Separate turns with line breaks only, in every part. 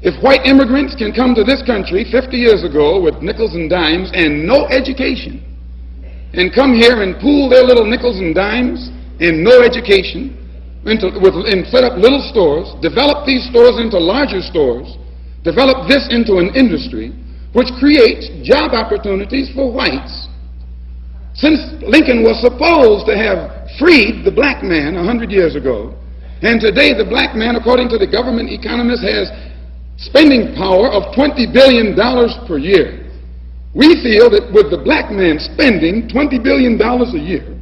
If white immigrants can come to this country 50 years ago with nickels and dimes and no education, and come here and pool their little nickels and dimes and no education, and set up little stores, develop these stores into larger stores, develop this into an industry which creates job opportunities for whites. Since Lincoln was supposed to have freed the black man 100 years ago, and today the black man, according to the government economist, has spending power of $20 billion per year. We feel that with the black man spending $20 billion a year,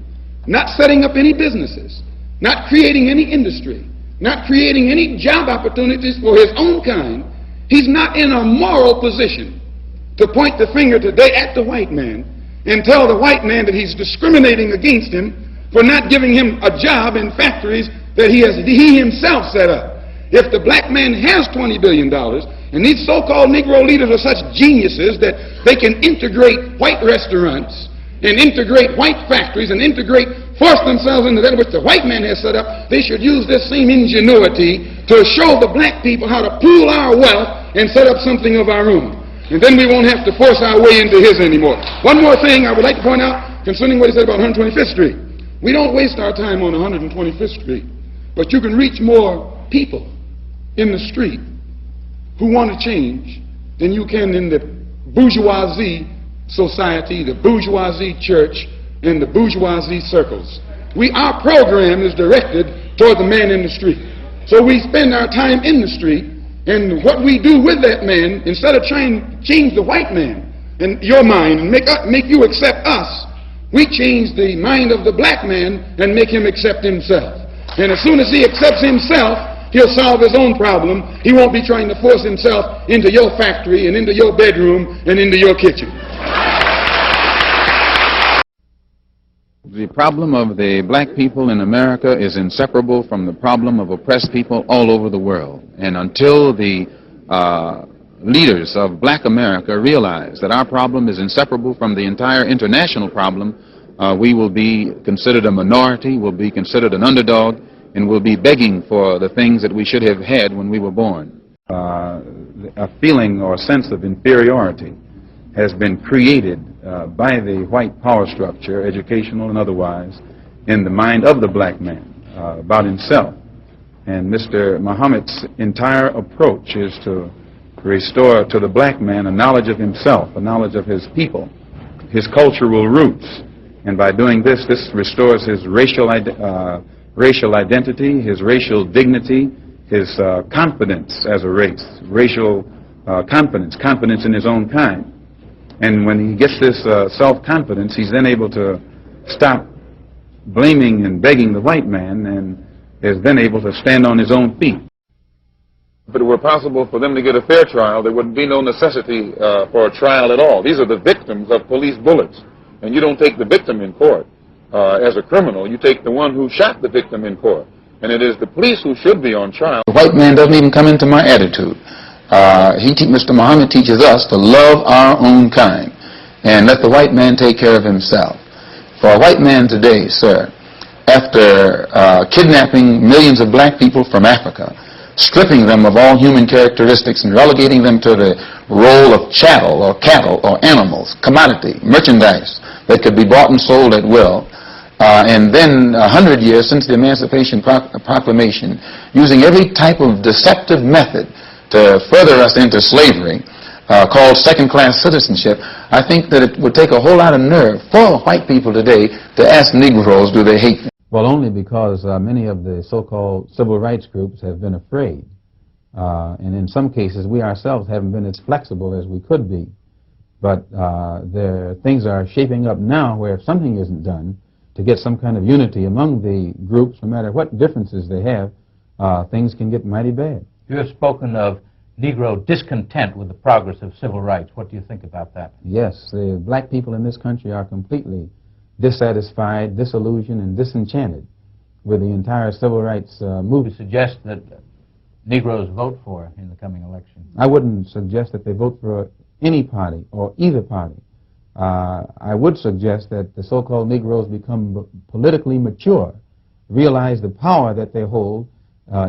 not setting up any businesses, not creating any industry, not creating any job opportunities for his own kind, he's not in a moral position to point the finger today at the white man and tell the white man that he's discriminating against him for not giving him a job in factories that he himself set up. If the black man has $20 billion, and these so-called Negro leaders are such geniuses that they can integrate white restaurants and integrate white factories and force themselves into that which the white man has set up, they should use this same ingenuity to show the black people how to pool our wealth and set up something of our own. And then we won't have to force our way into his anymore. One more thing I would like to point out concerning what he said about 125th Street. We don't waste our time on 125th Street, but you can reach more people in the street who want to change than you can in the bourgeoisie society, the bourgeoisie church, and the bourgeoisie circles. Our program is directed toward the man in the street. So we spend our time in the street, and what we do with that man, instead of trying to change the white man and your mind and make you accept us, we change the mind of the black man and make him accept himself. And as soon as he accepts himself, he'll solve his own problem. He won't be trying to force himself into your factory and into your bedroom and into your kitchen.
The problem of the black people in America is inseparable from the problem of oppressed people all over the world. And until the leaders of black America realize that our problem is inseparable from the entire international problem, we will be considered a minority, will be considered an underdog, and will be begging for the things that we should have had when we were born. A feeling or sense of inferiority has been created by the white power structure, educational and otherwise, in the mind of the black man about himself. And Mr. Muhammad's entire approach is to restore to the black man a knowledge of himself, a knowledge of his people, his cultural roots. And by doing this, this restores his racial identity, his racial dignity, his confidence as a race, racial confidence in his own kind. And when he gets this self-confidence, he's then able to stop blaming and begging the white man and is then able to stand on his own feet.
If it were possible for them to get a fair trial, there would be no necessity for a trial at all. These are the victims of police bullets. And you don't take the victim in court as a criminal. You take the one who shot the victim in court. And it is the police who should be on trial.
The white man doesn't even come into my attitude. Mr. Muhammad teaches us to love our own kind and let the white man take care of himself. For a white man today, sir, after kidnapping millions of black people from Africa, stripping them of all human characteristics and relegating them to the role of chattel or cattle or animals, commodity, merchandise that could be bought and sold at will, and then 100 years since the Emancipation Proclamation, using every type of deceptive method to further us into slavery, called second-class citizenship, I think that it would take a whole lot of nerve for white people today to ask Negroes, do they hate them?
Well, only because many of the so-called civil rights groups have been afraid. And in some cases, we ourselves haven't been as flexible as we could be. But things are shaping up now where if something isn't done to get some kind of unity among the groups, no matter what differences they have, things can get mighty bad.
You have spoken of Negro discontent with the progress of civil rights. What do you think about that?
Yes, the black people in this country are completely dissatisfied, disillusioned, and disenchanted with the entire civil rights movement.
You suggest that Negroes vote for in the coming election?
I wouldn't suggest that they vote for any party or either party. I would suggest that the so-called Negroes become politically mature, realize the power that they hold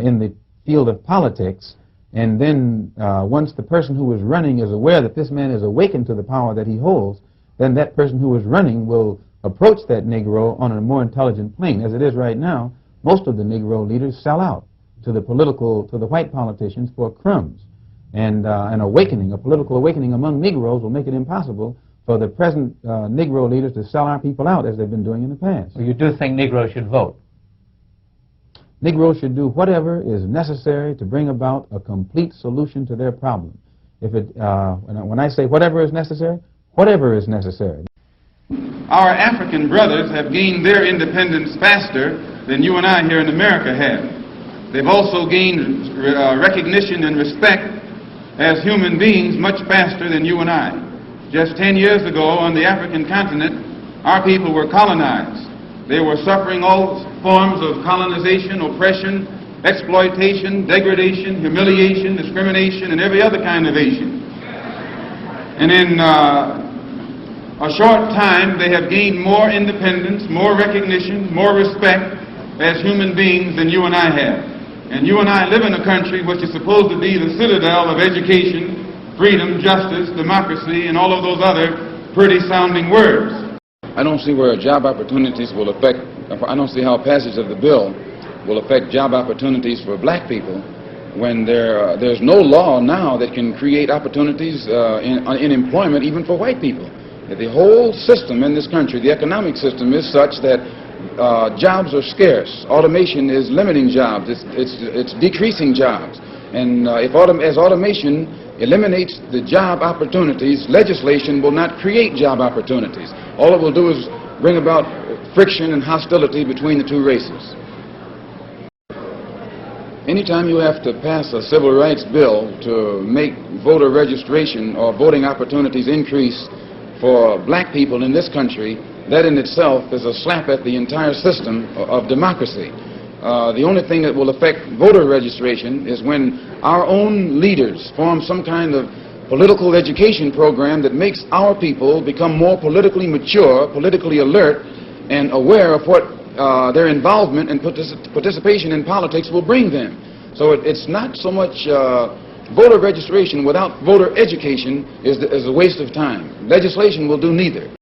in the field of politics, And then once the person who is running is aware that this man is awakened to the power that he holds, then that person who is running will approach that Negro on a more intelligent plane. As it is right now, most of the Negro leaders sell out to the white politicians for crumbs. And an awakening, a political awakening among Negroes will make it impossible for the present Negro leaders to sell our people out as they've been doing in the past.
Well, you do think Negroes should vote?
Negroes should do whatever is necessary to bring about a complete solution to their problem. When I say whatever is necessary, whatever is necessary.
Our African brothers have gained their independence faster than you and I here in America have. They've also gained recognition and respect as human beings much faster than you and I. Just 10 years ago on the African continent, our people were colonized. They were suffering all forms of colonization, oppression, exploitation, degradation, humiliation, discrimination, and every other kind of Asian. And in a short time, they have gained more independence, more recognition, more respect as human beings than you and I have. And you and I live in a country which is supposed to be the citadel of education, freedom, justice, democracy, and all of those other pretty sounding words.
I don't see where job opportunities will affect, I don't see how passage of the bill will affect job opportunities for black people when there's no law now that can create opportunities in employment even for white people. The whole system in this country, the economic system, is such that jobs are scarce. Automation is limiting jobs. It's decreasing jobs. And as automation eliminates the job opportunities, legislation will not create job opportunities. All it will do is bring about friction and hostility between the two races. Anytime you have to pass a civil rights bill to make voter registration or voting opportunities increase for black people in this country, that in itself is a slap at the entire system of democracy. The only thing that will affect voter registration is when our own leaders form some kind of political education program that makes our people become more politically mature, politically alert, and aware of what their involvement and participation in politics will bring them. So it's not so much voter registration without voter education is a waste of time. Legislation will do neither.